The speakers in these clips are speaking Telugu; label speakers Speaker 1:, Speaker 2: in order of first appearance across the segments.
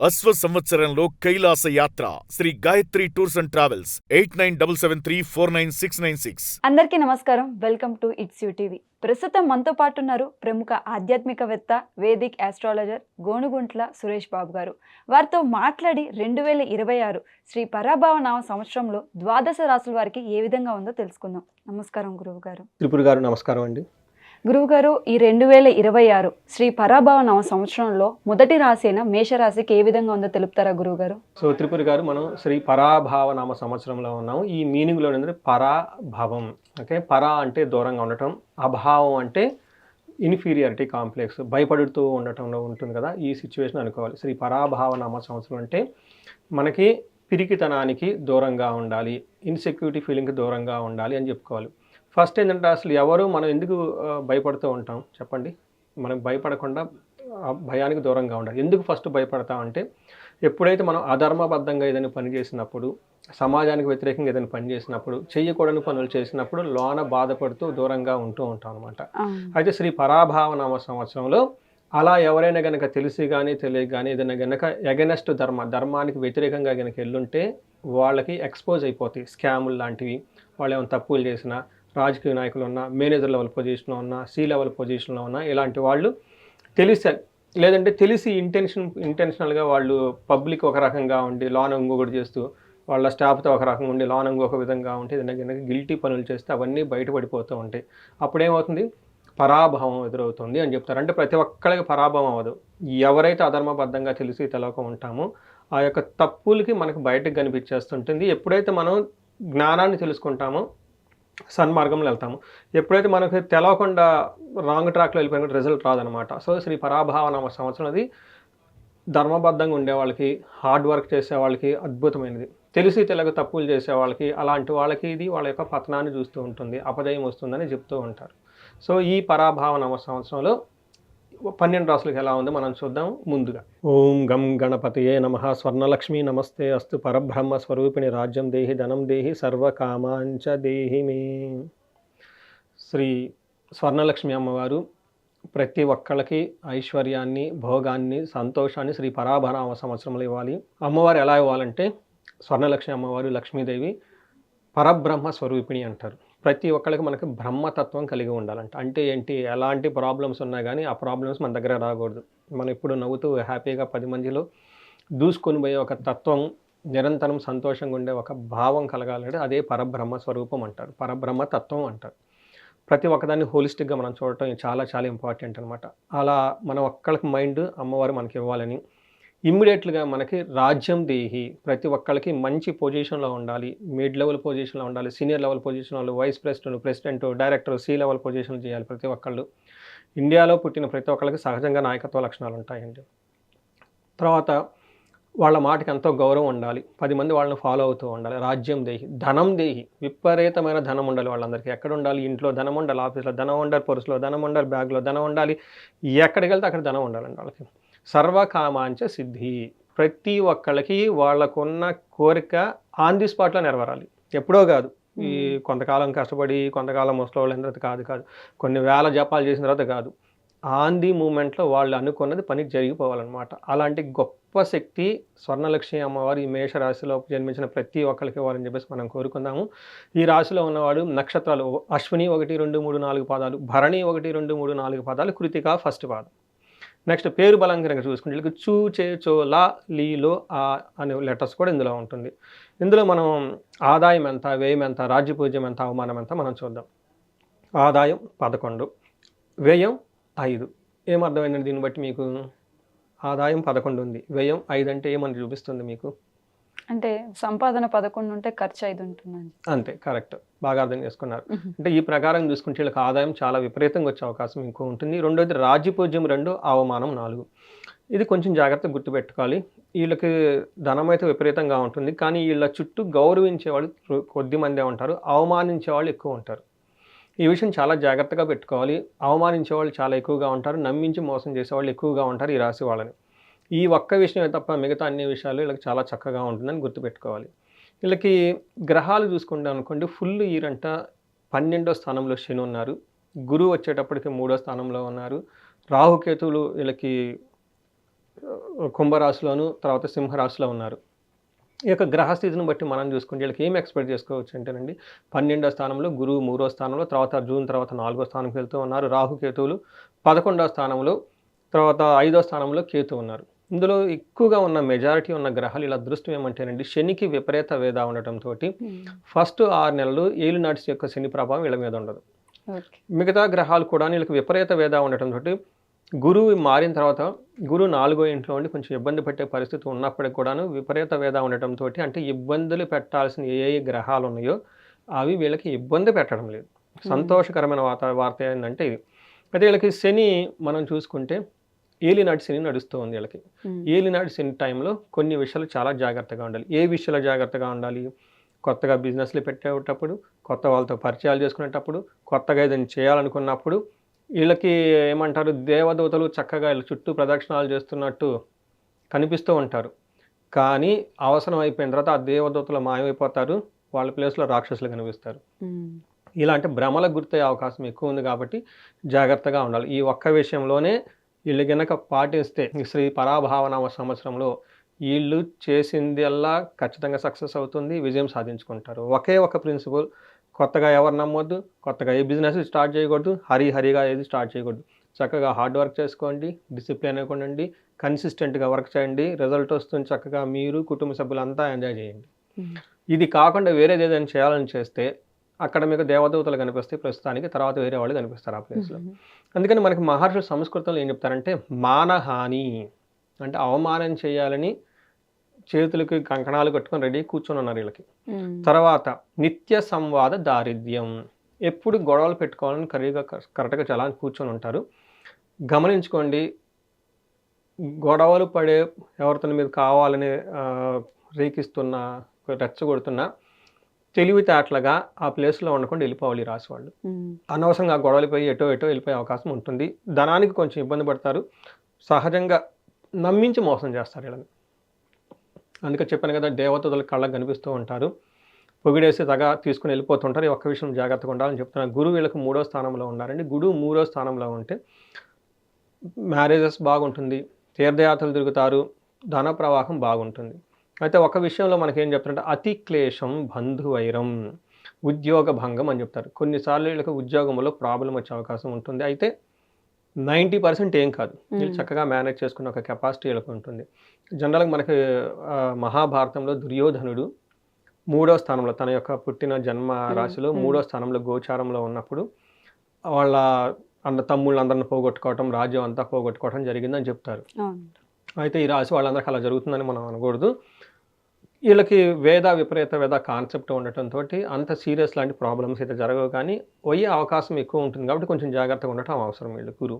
Speaker 1: అశ్వ సంవత్సరంలో కైలాస యాత్ర Shri Gayatri tours and travels 8977349696.
Speaker 2: అందరికీ నమస్కారం. Welcome to it's you TV. ప్రస్తుతం మనతో పాటు ఉన్నారు ప్రముఖ ఆధ్యాత్మికవేత్త, వేదిక్ ఆస్ట్రాలజర్ గోనుగుంట్ల సురేష్ బాబు గారు. వారితో మాట్లాడి 2026 శ్రీ పరాభవ నామ సంవత్సరంలో ద్వాదశ రాశుల వారికి ఏ విధంగా ఉందో తెలుసుకుందాం. నమస్కారం గురువు గారు.
Speaker 3: త్రిపుర గారు నమస్కారం అండి.
Speaker 2: గురువుగారు, ఈ 2026 శ్రీ పరాభవ నవ సంవత్సరంలో మొదటి రాశి అయిన మేషరాశికి ఏ విధంగా ఉందో తెలుపుతారా గురువుగారు?
Speaker 3: సో త్రిపుర గారు, మనం శ్రీ పరాభావ నామ సంవత్సరంలో ఉన్నాము. ఈ మీనింగ్లో ఏంటంటే పరాభవం. ఓకే, పరా అంటే దూరంగా ఉండటం, అభావం అంటే ఇన్ఫీరియారిటీ కాంప్లెక్స్, భయపడుతూ ఉండటంలో ఉంటుంది కదా, ఈ సిచ్యువేషన్ అనుకోవాలి. శ్రీ పరాభావ నామ సంవత్సరం అంటే మనకి పిరికితనానికి దూరంగా ఉండాలి, ఇన్సెక్యూరిటీ ఫీలింగ్కి దూరంగా ఉండాలి అని చెప్పుకోవాలి. ఫస్ట్ ఏంటంటే, అసలు ఎవరు మనం ఎందుకు భయపడుతూ ఉంటాం చెప్పండి? మనం భయపడకుండా భయానికి దూరంగా ఉండాలి. ఎందుకు ఫస్ట్ భయపడతామంటే, ఎప్పుడైతే మనం అధర్మబద్ధంగా ఏదైనా పని చేసినప్పుడు, సమాజానికి వ్యతిరేకంగా ఏదైనా పని చేసినప్పుడు, చేయకూడని పనులు చేసినప్పుడు లోన బాధపడుతూ దూరంగా ఉంటూ ఉంటాం అనమాట. అయితే శ్రీ పరాభావనామ సంవత్సరంలో అలా ఎవరైనా కనుక తెలిసి కానీ తెలియక కానీ ఏదైనా కనుక ఎగనెస్ట్ ధర్మానికి వ్యతిరేకంగా కనుక వెళ్ళుంటే వాళ్ళకి ఎక్స్పోజ్ అయిపోతాయి స్కాములు లాంటివి. వాళ్ళు ఏమైనా తప్పులు చేసినా, రాజకీయ నాయకులు ఉన్నా, మేనేజర్ లెవెల్ పొజిషన్లో ఉన్నా, సి లెవెల్ పొజిషన్లో ఉన్నా, ఇలాంటి వాళ్ళు లేదంటే తెలిసి ఇంటెన్షనల్గా వాళ్ళు పబ్లిక్ ఒక రకంగా ఉండి లోన ఇంకొకటి చేస్తూ, వాళ్ళ స్టాఫ్తో ఒక రకంగా ఉండి లోన ఇంకొక విధంగా ఉంటే ఏదైనా గిల్టీ పనులు చేస్తే అవన్నీ బయటపడిపోతూ ఉంటాయి. అప్పుడేమవుతుంది? పరాభవం ఎదురవుతుంది అని చెప్తారు. అంటే ప్రతి ఒక్కరికి పరాభవం అవ్వదు. ఎవరైతే అధర్మబద్ధంగా తెలిసి తెలవక ఉంటామో ఆ యొక్క తప్పులకి మనకు బయటకు కనిపించేస్తుంటుంది. ఎప్పుడైతే మనం జ్ఞానాన్ని తెలుసుకుంటామో సన్మార్గంలో వెళ్తాము. ఎప్పుడైతే మనకు తెలవకుండా రాంగ్ ట్రాక్లో వెళ్ళిపోయిన రిజల్ట్ రాదనమాట. సో శ్రీ పరాభావనామ సంవత్సరం అది ధర్మబద్ధంగా ఉండే వాళ్ళకి, హార్డ్ వర్క్ చేసే వాళ్ళకి అద్భుతమైనది. తెలిసి తెలక తప్పులు చేసే వాళ్ళకి, అలాంటి వాళ్ళకి ఇది వాళ్ళ యొక్క పతనాన్ని చూస్తూ ఉంటుంది, అపజయం వస్తుందని చెప్తూ ఉంటారు. సో ఈ పరాభావనామ సంవత్సరంలో 12 రాసులకు ఎలా ఉందో మనం చూద్దాం. ముందుగా ఓం గం గణపతియే నమః. స్వర్ణలక్ష్మి నమస్తే అస్తు. పరబ్రహ్మ స్వరూపిణి రాజ్యం దేహి ధనం దేహి సర్వకామాంచ దేహి మే. శ్రీ స్వర్ణలక్ష్మి అమ్మవారు ప్రతి ఒక్కళ్ళకి ఐశ్వర్యాన్ని, భోగాన్ని, సంతోషాన్ని శ్రీ పరాభనామ సంవత్సరంలో ఇవ్వాలి. అమ్మవారు ఎలా ఇవ్వాలంటే, స్వర్ణలక్ష్మి అమ్మవారు లక్ష్మీదేవి పరబ్రహ్మ స్వరూపిణి అంటారు. ప్రతి ఒక్కరికి మనకి బ్రహ్మతత్వం కలిగి ఉండాలంట. అంటే ఏంటి? ఎలాంటి ప్రాబ్లమ్స్ ఉన్నా కానీ ఆ ప్రాబ్లమ్స్ మన దగ్గర రాకూడదు. మనం ఎప్పుడు నవ్వుతూ హ్యాపీగా 10 మందిలో దూసుకొని పోయే ఒక తత్వం, నిరంతరం సంతోషంగా ఉండే ఒక భావం కలగాలంటే అదే పరబ్రహ్మ స్వరూపం అంటారు, పరబ్రహ్మ తత్వం అంటారు. ప్రతి ఒక్కదాన్ని హోలిస్టిక్గా మనం చూడటం చాలా చాలా ఇంపార్టెంట్ అనమాట. అలా మనం ఒక్కళ్ళకి మైండ్ అమ్మవారు మనకి ఇవ్వాలని, ఇమ్మీడియట్గా మనకి రాజ్యం దేహి, ప్రతి ఒక్కళ్ళకి మంచి పొజిషన్లో ఉండాలి, మిడ్ లెవెల్ పొజిషన్లో ఉండాలి, సీనియర్ లెవెల్ పొజిషన్లో, vice president, director, C level పొజిషన్లు చేయాలి ప్రతి ఒక్కళ్ళు. ఇండియాలో పుట్టిన ప్రతి ఒక్కళ్ళకి సహజంగా నాయకత్వ లక్షణాలు ఉంటాయండి. తర్వాత వాళ్ళ మాటకి ఎంతో గౌరవం ఉండాలి, 10 మంది వాళ్ళని ఫాలో అవుతూ ఉండాలి. రాజ్యం దేహి, ధనం దేహి, విపరీతమైన ధనం ఉండాలి వాళ్ళందరికీ. ఎక్కడ ఉండాలి? ఇంట్లో ధనం ఉండాలి, ఆఫీస్లో ధనం ఉండాలి, పర్సులో ధనం ఉండాలి, బ్యాగ్లో ధనం ఉండాలి, ఎక్కడికి వెళ్తే అక్కడ ధనం ఉండాలండి వాళ్ళకి. సర్వకామాంచ సిద్ధి, ప్రతి ఒక్కళ్ళకి వాళ్ళకున్న కోరిక ఆన్ ది స్పాట్లో నెరవేరాలి. ఎప్పుడో కాదు, ఈ కొంతకాలం కష్టపడి కొంతకాలం ముసలి తర్వాత కాదు, కొన్ని వేల జపాలు చేసిన తర్వాత కాదు, ఆన్ ది మూమెంట్లో వాళ్ళు అనుకున్నది పని జరిగిపోవాలన్నమాట. అలాంటి గొప్ప శక్తి స్వర్ణలక్ష్మి అమ్మవారు ఈ మేషరాశిలో జన్మించిన ప్రతి ఒక్కరికి ఇవ్వాలని చెప్పేసి మనం కోరుకుందాము. ఈ రాశిలో ఉన్నవాడు నక్షత్రాలు అశ్విని 1, 2, 3, 4 పాదాలు, భరణి 1, 2, 3, 4 పాదాలు, కృతిక ఫస్ట్ పాదం. నెక్స్ట్ పేరు బలం కనుక చూసుకుంటే వీళ్ళకి చూ, చే, చో, లా, లీలో, ఆ అనే లెటర్స్ కూడా ఇందులో ఉంటుంది. ఇందులో మనం ఆదాయం ఎంత, వ్యయం ఎంత, రాజ్యపూజ్యం ఎంత, అవమానం ఎంత మనం చూద్దాం. ఆదాయం 11, వ్యయం 5. ఏమర్థమైందండి దీన్ని బట్టి మీకు? ఆదాయం 11 ఉంది, వ్యయం 5 అంటే ఏమని చూపిస్తుంది మీకు?
Speaker 2: అంటే సంపాదన 11 ఉంటే ఖర్చు 5 ఉంటుందండి. అంతే,
Speaker 3: కరెక్ట్, బాగా అర్థం చేసుకున్నారు. అంటే ఈ ప్రకారం చూసుకుంటే వీళ్ళకి ఆదాయం చాలా విపరీతంగా వచ్చే అవకాశం ఎక్కువ ఉంటుంది. రెండోది రాజ్యపూజ్యం 2, అవమానం 4. ఇది కొంచెం జాగ్రత్తగా గుర్తుపెట్టుకోవాలి. వీళ్ళకి ధనం అయితే విపరీతంగా ఉంటుంది, కానీ వీళ్ళ చుట్టూ గౌరవించే వాళ్ళు కొద్ది మందే ఉంటారు, అవమానించే వాళ్ళు ఎక్కువ ఉంటారు. ఈ విషయం చాలా జాగ్రత్తగా పెట్టుకోవాలి. అవమానించే వాళ్ళు చాలా ఎక్కువగా ఉంటారు, నమ్మించి మోసం చేసేవాళ్ళు ఎక్కువగా ఉంటారు ఈ రాశి వాళ్ళని. ఈ ఒక్క విషయమే తప్ప మిగతా అన్ని విషయాలు వీళ్ళకి చాలా చక్కగా ఉంటుందని గుర్తుపెట్టుకోవాలి. వీళ్ళకి గ్రహాలు చూసుకుంటే అనుకోండి, ఫుల్ ఇయర్ అంట 12వ స్థానంలో శని ఉన్నారు, గురువు వచ్చేటప్పటికి 3వ స్థానంలో ఉన్నారు, రాహుకేతువులు వీళ్ళకి కుంభరాశిలోను, తర్వాత సింహరాశిలో ఉన్నారు. ఈ యొక్క గ్రహస్థితిని బట్టి మనం చూసుకుంటే వీళ్ళకి ఏం ఎక్స్పెక్ట్ చేసుకోవచ్చు అంటేనండి, 12వ స్థానంలో గురువు 3వ స్థానంలో, తర్వాత జూన్ తర్వాత 4వ స్థానంకి వెళ్తూ ఉన్నారు. రాహుకేతువులు 11వ స్థానంలో, తర్వాత 5వ స్థానంలో కేతు ఉన్నారు. ఇందులో ఎక్కువగా ఉన్న మెజారిటీ ఉన్న గ్రహాలు ఇలా అదృష్టం ఏమంటేనండి, శనికి విపరీత వేద ఉండటంతో ఫస్ట్ 6 నెలలు ఏలినాటి యొక్క శని ప్రభావం వీళ్ళ మీద ఉండదు. మిగతా గ్రహాలు కూడా వీళ్ళకి విపరీత వేద ఉండటంతో గురువు మారిన తర్వాత గురువు 4వ ఇంట్లో ఉండి కొంచెం ఇబ్బంది పెట్టే పరిస్థితి ఉన్నప్పటికి కూడాను విపరీత వేద ఉండటంతో అంటే ఇబ్బందులు పెట్టాల్సిన ఏ గ్రహాలు ఉన్నాయో అవి వీళ్ళకి ఇబ్బంది పెట్టడం లేదు. సంతోషకరమైన వార్త ఏంటంటే ఇది. అయితే వీళ్ళకి శని మనం చూసుకుంటే ఏలినాటి శని నడుస్తూ ఉంది వీళ్ళకి. ఏలినాటి శని టైంలో కొన్ని విషయాలు చాలా జాగ్రత్తగా ఉండాలి. ఏ విషయాలు జాగ్రత్తగా ఉండాలి? కొత్తగా బిజినెస్లు పెట్టేటప్పుడు, కొత్త వాళ్ళతో పరిచయాలు చేసుకునేటప్పుడు, కొత్తగా ఏదైనా చేయాలనుకున్నప్పుడు వీళ్ళకి ఏమంటారు, దేవదూతలు చక్కగా వీళ్ళ చుట్టూ ప్రదక్షిణాలు చేస్తున్నట్టు కనిపిస్తూ ఉంటారు. కానీ అవసరం అయిపోయిన తర్వాత ఆ దేవదూతలు మాయమైపోతారు, వాళ్ళ ప్లేస్లో రాక్షసులు కనిపిస్తారు. ఇలాంటి భ్రమలకు గుర్తయ్యే అవకాశం ఎక్కువ ఉంది కాబట్టి జాగ్రత్తగా ఉండాలి. ఈ ఒక్క విషయంలోనే వీళ్ళు గనక పాటిస్తే శ్రీ పరాభావనామ సంవత్సరంలో వీళ్ళు చేసిందల్లా ఖచ్చితంగా సక్సెస్ అవుతుంది, విజయం సాధించుకుంటారు. ఒకే ఒక ప్రిన్సిపల్, కొత్తగా ఎవరు నమ్మొద్దు, కొత్తగా ఏ బిజినెస్ స్టార్ట్ చేయకూడదు, హరిగా ఏది స్టార్ట్ చేయకూడదు. చక్కగా హార్డ్ వర్క్ చేసుకోండి, డిసిప్లిన్ ఉండండి, కన్సిస్టెంట్గా వర్క్ చేయండి, రిజల్ట్ వస్తుంది. చక్కగా మీరు కుటుంబ సభ్యులంతా ఎంజాయ్ చేయండి. ఇది కాకుండా వేరేది ఏదైనా చేయాలని చేస్తే అక్కడ మీకు దేవదూతలు కనిపిస్తాయి ప్రస్తుతానికి, తర్వాత వేరే వాళ్ళు కనిపిస్తారు ఆ ప్లేస్లో. అందుకని మనకి మహర్షుల సంస్కృతంలో ఏం చెప్తారంటే, మానహాని అంటే అవమానం చేయాలని చేతులకి కంకణాలు కట్టుకొని రెడీ కూర్చొని ఉన్నారు వీళ్ళకి. తర్వాత నిత్య సంవాద దారిద్ర్యం, ఎప్పుడు గొడవలు పెట్టుకోవాలని కరెక్ట్గా చాలా కూర్చొని ఉంటారు. గమనించుకోండి, గొడవలు పడే ఎవరితో మీద కావాలని రేకిస్తున్నా, రెచ్చగొడుతున్నా తెలివితేటలుగా ఆ ప్లేస్లో ఉండకుండా వెళ్ళిపోవాలి రాసి వాళ్ళు. అనవసరంగా ఆ గొడవలు పోయి ఎటో వెళ్ళిపోయే అవకాశం ఉంటుంది. ధనానికి కొంచెం ఇబ్బంది పడతారు, సహజంగా నమ్మించి మోసం చేస్తారు వీళ్ళని. అందుకే చెప్పాను కదా, దేవతల కళ్ళకు కనిపిస్తూ ఉంటారు, పొగిడేసి తగా తీసుకుని వెళ్ళిపోతుంటారు. ఈ ఒక్క విషయం జాగ్రత్తగా ఉండాలని చెప్తున్నారు. గురువు వీళ్ళకి 3వ స్థానంలో ఉన్నారండి. గురువు 3వ స్థానంలో ఉంటే మ్యారేజెస్ బాగుంటుంది, తీర్థయాత్రలు తిరుగుతారు, ధన ప్రవాహం బాగుంటుంది. అయితే ఒక విషయంలో మనకేం చెప్తారంటే అతి క్లేశం బంధువైరం, ఉద్యోగ భంగం అని చెప్తారు. కొన్నిసార్లు వీళ్ళకి ఉద్యోగంలో ప్రాబ్లం వచ్చే అవకాశం ఉంటుంది. అయితే 90% ఏం కాదు, వీళ్ళు చక్కగా మేనేజ్ చేసుకునే ఒక కెపాసిటీ వీళ్ళకి ఉంటుంది. జనరల్గా మనకి మహాభారతంలో దుర్యోధనుడు 3వ స్థానంలో, తన యొక్క పుట్టిన జన్మ రాశిలో 3వ స్థానంలో గోచారంలో ఉన్నప్పుడు వాళ్ళ తమ్ముళ్ళందరిని పోగొట్టుకోవటం, రాజ్యం అంతా పోగొట్టుకోవటం జరిగిందని చెప్తారు. అయితే ఈ రాశి వాళ్ళందరికీ అలా జరుగుతుందని మనం అనకూడదు. వీళ్ళకి విపరీత వేద కాన్సెప్ట్ ఉండటంతో అంత సీరియస్ లాంటి ప్రాబ్లమ్స్ అయితే జరగవు, కానీ పోయే అవకాశం ఎక్కువ ఉంటుంది. కాబట్టి కొంచెం జాగ్రత్తగా ఉండటం అవసరం వీళ్ళు.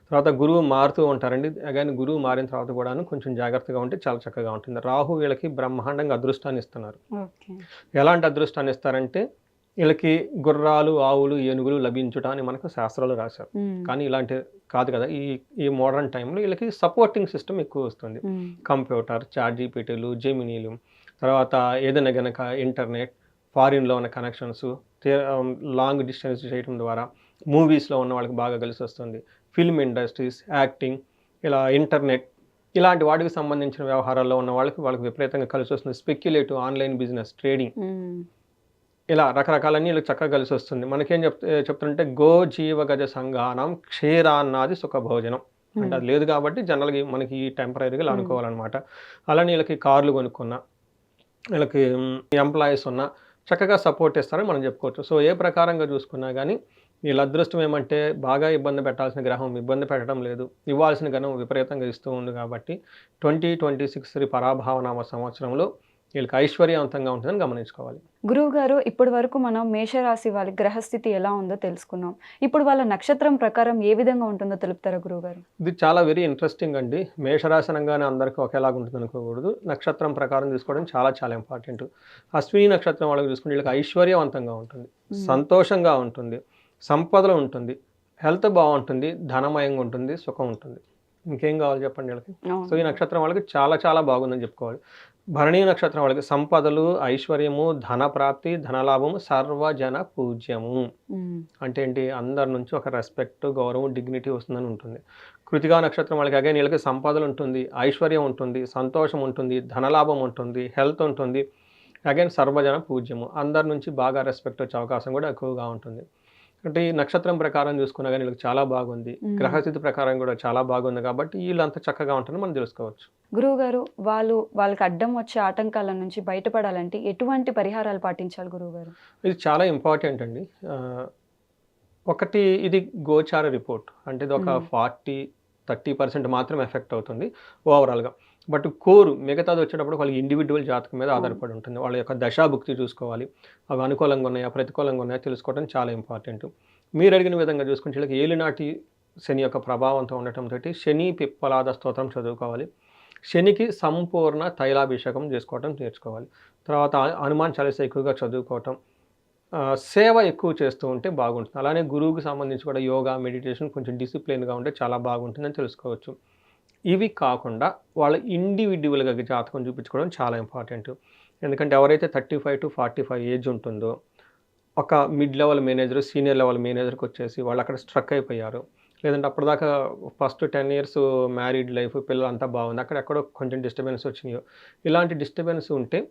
Speaker 3: తర్వాత గురువు మారుతూ ఉంటారండి. అగైన్ గురువు మారిన తర్వాత కూడాను కొంచెం జాగ్రత్తగా ఉంటే చాలా చక్కగా ఉంటుంది. రాహు వీళ్ళకి బ్రహ్మాండంగా అదృష్టాన్ని ఇస్తున్నారు. ఎలాంటి అదృష్టాన్ని ఇస్తారంటే, వీళ్ళకి గుర్రాలు, ఆవులు, ఏనుగులు లభించుట అని మనకు శాస్త్రాలు రాశారు. కానీ ఇలాంటి కాదు కదా, ఈ మోడర్న్ టైంలో వీళ్ళకి సపోర్టింగ్ సిస్టమ్ ఎక్కువ వస్తుంది. కంప్యూటర్, చాట్ జీపీటీలు, జెమినీలు, తర్వాత ఏదైనా కనుక ఇంటర్నెట్, ఫారిన్లో ఉన్న కనెక్షన్స్, లాంగ్ డిస్టెన్స్ చేయడం ద్వారా మూవీస్లో ఉన్న వాళ్ళకి బాగా కలిసి వస్తుంది. ఫిల్మ్ ఇండస్ట్రీస్, యాక్టింగ్, ఇలా ఇంటర్నెట్, ఇలాంటి వాటికి సంబంధించిన వ్యవహారాల్లో ఉన్న వాళ్ళకి విపరీతంగా కలిసి వస్తుంది. స్పెక్యులేటివ్, ఆన్లైన్ బిజినెస్, ట్రేడింగ్, ఇలా రకరకాలన్నీ వీళ్ళకి చక్కగా కలిసి వస్తుంది. మనకేం చెప్తుంటే గో జీవ గజ సంఘానం క్షీరాన్నాది సుఖ భోజనం అంటే అది లేదు కాబట్టి జనరల్గా మనకి టెంపరీగా ఇలా అనుకోవాలన్నమాట. అలానే వీళ్ళకి కార్లు కొనుక్కున్నా, వీళ్ళకి ఎంప్లాయీస్ ఉన్నా చక్కగా సపోర్ట్ ఇస్తారని మనం చెప్పుకోవచ్చు. సో ఏ ప్రకారంగా చూసుకున్నా కానీ వీళ్ళ అదృష్టం ఏమంటే, బాగా ఇబ్బంది పెట్టాల్సిన గ్రహం ఇబ్బంది పెట్టడం లేదు, ఇవ్వాల్సిన గ్రహం విపరీతంగా ఇస్తూ ఉంది. కాబట్టి 2026 శ్రీ పరాభావనామ సంవత్సరంలో వీళ్ళకి ఐశ్వర్యవంతంగా ఉంటుందని గమనించుకోవాలి.
Speaker 2: గురువు గారు, ఇప్పటి వరకు మనం మేషరాశి వాళ్ళ గ్రహస్థితి ఎలా ఉందో తెలుసుకున్నాం. ఇప్పుడు వాళ్ళ నక్షత్రం ప్రకారం ఏ విధంగా ఉంటుందో తెలుపుతారా గురువు గారు?
Speaker 3: ఇది చాలా వెరీ ఇంట్రెస్టింగ్ అండి. మేషరాశి అనగానే అందరికీ ఒకేలాగా ఉంటుంది అనుకోకూడదు. నక్షత్రం ప్రకారం తీసుకోవడం చాలా చాలా ఇంపార్టెంట్. అశ్విని నక్షత్రం వాళ్ళకి చూసుకుంటే వీళ్ళకి ఐశ్వర్యవంతంగా ఉంటుంది, సంతోషంగా ఉంటుంది, సంపదలు ఉంటుంది, హెల్త్ బాగుంటుంది, ధనమయంగా ఉంటుంది, సుఖం ఉంటుంది. ఇంకేం కావాలి చెప్పండి వీళ్ళకి. సో ఈ నక్షత్రం వాళ్ళకి చాలా చాలా బాగుందని చెప్పుకోవాలి. భరణీ నక్షత్రం వాళ్ళకి సంపదలు, ఐశ్వర్యము, ధన ప్రాప్తి, ధనలాభము, సర్వజన పూజ్యము. అంటే ఏంటి, అందరి నుంచి ఒక రెస్పెక్ట్, గౌరవం, డిగ్నిటీ వస్తుందని ఉంటుంది. కృతికా నక్షత్రం వాళ్ళకి అగైన్ వీళ్ళకి సంపదలు ఉంటుంది, ఐశ్వర్యం ఉంటుంది, సంతోషం ఉంటుంది, ధనలాభం ఉంటుంది, హెల్త్ ఉంటుంది. అగైన్ సర్వజన పూజ్యము, అందరి నుంచి బాగా రెస్పెక్ట్ వచ్చే అవకాశం కూడా ఎక్కువగా ఉంటుంది. అంటే ఈ నక్షత్రం ప్రకారం చూసుకున్నా కానీ వీళ్ళకి చాలా బాగుంది, గ్రహస్థితి ప్రకారం కూడా చాలా బాగుంది, కాబట్టి వీళ్ళు అంత చక్కగా ఉంటారని మనం తెలుసుకోవచ్చు.
Speaker 2: గురువు గారు, వాళ్ళకి అడ్డం వచ్చే ఆటంకాల నుంచి బయటపడాలంటే ఎటువంటి పరిహారాలు పాటించాలి గురువు గారు?
Speaker 3: ఇది చాలా ఇంపార్టెంట్ అండి. ఒకటి, ఇది గోచార రిపోర్ట్, అంటే ఇది ఒక 40-30% మాత్రమే ఎఫెక్ట్ అవుతుంది ఓవరాల్గా. బట్ కోరు మిగతాది వచ్చేటప్పుడు వాళ్ళకి ఇండివిజువల్ జాతకం మీద ఆధారపడి ఉంటుంది. వాళ్ళ యొక్క దశాభుక్తి చూసుకోవాలి, అవి అనుకూలంగా ఉన్నాయా ప్రతికూలంగా ఉన్నాయా తెలుసుకోవడం చాలా ఇంపార్టెంట్. మీరు అడిగిన విధంగా చూసుకుంటే వీళ్ళకి ఏలినాటి శని యొక్క ప్రభావంతో ఉండటంతో శని పిప్పలాద స్తోత్రం చదువుకోవాలి, శనికి సంపూర్ణ తైలాభిషేకం చేసుకోవటం నేర్చుకోవాలి, తర్వాత హనుమాన్ చాలీసా ఎక్కువగా చదువుకోవటం, సేవ ఎక్కువ చేస్తూ ఉంటే బాగుంటుంది. అలానే గురువుకి సంబంధించి కూడా యోగా, మెడిటేషన్ కొంచెం డిసిప్లిన్గా ఉంటే చాలా బాగుంటుందని తెలుసుకోవచ్చు. ఇవి కాకుండా వాళ్ళ ఇండివిజువల్గా జాతకం చూపించుకోవడం చాలా ఇంపార్టెంట్. ఎందుకంటే ఎవరైతే 35 to 45 ఏజ్ ఉంటుందో, ఒక mid level manager, senior level మేనేజర్కి వచ్చేసి వాళ్ళు అక్కడ స్ట్రక్ అయిపోయారు, లేదంటే అప్పటిదాకా ఫస్ట్ 10 years మ్యారీడ్ లైఫ్, పిల్లలు అంతా బాగుంది, అక్కడెక్కడో కొంచెం డిస్టర్బెన్స్ వచ్చినాయో, ఇలాంటి డిస్టర్బెన్స్ ఉంటే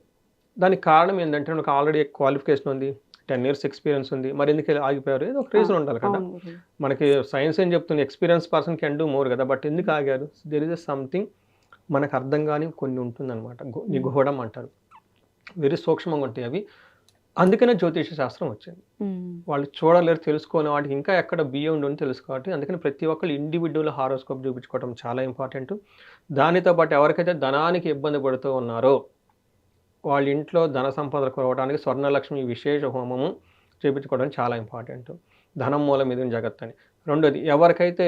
Speaker 3: దానికి కారణం ఏంటంటే మనకు ఆల్రెడీ క్వాలిఫికేషన్ ఉంది, 10 years ఎక్స్పీరియన్స్ ఉంది, మరి ఎందుకు ఆగిపోయారు? ఏదో ఒక రీజన్ ఉండాలి కదా. మనకి సైన్స్ ఏం చెప్తుంది, experience person can do more కదా, బట్ ఎందుకు ఆగారు? దెర్ ఇస్ సంథింగ్ మనకు అర్థం కానీ కొన్ని ఉంటుందన్నమాట, నిగూఢం అంటారు, వెరీ సూక్ష్మంగా ఉంటాయి అవి. అందుకనే జ్యోతిష శాస్త్రం వచ్చింది. వాళ్ళు చూడలేరు, తెలుసుకునే వాటికి ఇంకా ఎక్కడ బియ్యం అని తెలుసుకోవాలి. అందుకని ప్రతి ఒక్కళ్ళు ఇండివిజువల్ హారోస్కోప్ చూపించుకోవడం చాలా ఇంపార్టెంట్. దానితో పాటు ఎవరికైతే ధనానికి ఇబ్బంది పడుతూ ఉన్నారో వాళ్ళ ఇంట్లో ధన సంపద కొరవడానికి స్వర్ణలక్ష్మి విశేష హోమము చేయించుకోవడం చాలా ఇంపార్టెంట్. ధనం మూలం మీద జగత్ అని. రెండోది, ఎవరికైతే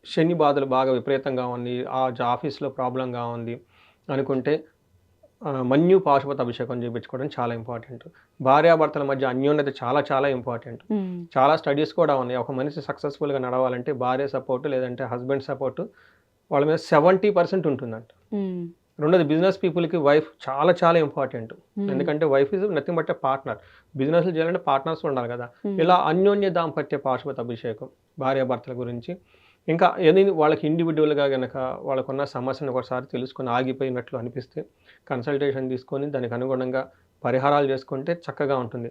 Speaker 3: శని బాధలు బాగా విపరీతంగా ఉంది, ఆఫీస్లో ప్రాబ్లంగా ఉంది అనుకుంటే మన్యు పాశుపత అభిషేకం చేయించుకోవడం చాలా ఇంపార్టెంట్. భార్యాభర్తల మధ్య అన్యోన్యత చాలా చాలా ఇంపార్టెంట్. చాలా స్టడీస్ కూడా ఉన్నాయి, ఒక మనిషి సక్సెస్ఫుల్గా నడవాలంటే భార్య సపోర్టు లేదంటే హస్బెండ్ సపోర్టు వాళ్ళ మీద 70% ఉంటుందంట. రెండోది, బిజినెస్ పీపుల్కి వైఫ్ చాలా చాలా ఇంపార్టెంట్. ఎందుకంటే wife is nothing but a partner. బిజినెస్లు చేయాలంటే పార్ట్నర్స్ ఉండాలి కదా. ఇలా అన్యోన్య దాంపత్య పాశుపత అభిషేకం భార్యాభర్తల గురించి. ఇంకా ఏదైనా వాళ్ళకి ఇండివిజువల్గా కనుక వాళ్ళకున్న సమస్యను ఒకసారి తెలుసుకొని ఆగిపోయినట్లు అనిపిస్తే కన్సల్టేషన్ తీసుకొని దానికి అనుగుణంగా పరిహారాలు చేసుకుంటే చక్కగా ఉంటుంది.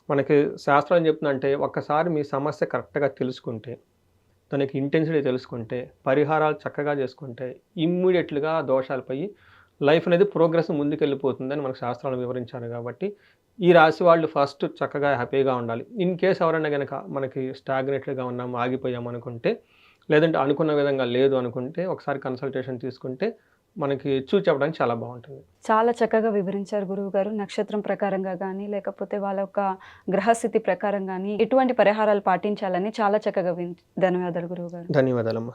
Speaker 3: మనకి శాస్త్రం చెప్తుందంటే ఒక్కసారి మీ సమస్య కరెక్ట్గా తెలుసుకుంటే, దానికి ఇంటెన్సిటీ తెలుసుకుంటే, పరిహారాలు చక్కగా చేసుకుంటే ఇమ్మీడియట్లుగా దోషాలపై లైఫ్ అనేది ప్రోగ్రెస్ ముందుకెళ్ళిపోతుందని మనకు శాస్త్రాలు వివరించారు. కాబట్టి ఈ రాశి వాళ్ళు ఫస్ట్ చక్కగా హ్యాపీగా ఉండాలి. ఇన్ కేస్ ఎవరైనా కనుక మనకి స్టాగ్నేటెడ్గా ఉన్నాము, ఆగిపోయాము అనుకుంటే, లేదంటే అనుకున్న విధంగా లేదు అనుకుంటే ఒకసారి కన్సల్టేషన్ తీసుకుంటే మనకి చూసి చెప్పడానికి చాలా బాగుంటుంది.
Speaker 2: చాలా చక్కగా వివరించారు గురువు గారు. నక్షత్రం ప్రకారంగా కానీ లేకపోతే వాళ్ళ యొక్క గ్రహస్థితి ప్రకారం కానీ ఎటువంటి పరిహారాలు పాటించాలని చాలా చక్కగా ధన్యవాదాలు గురువు గారు.
Speaker 3: ధన్యవాదాలమ్మా.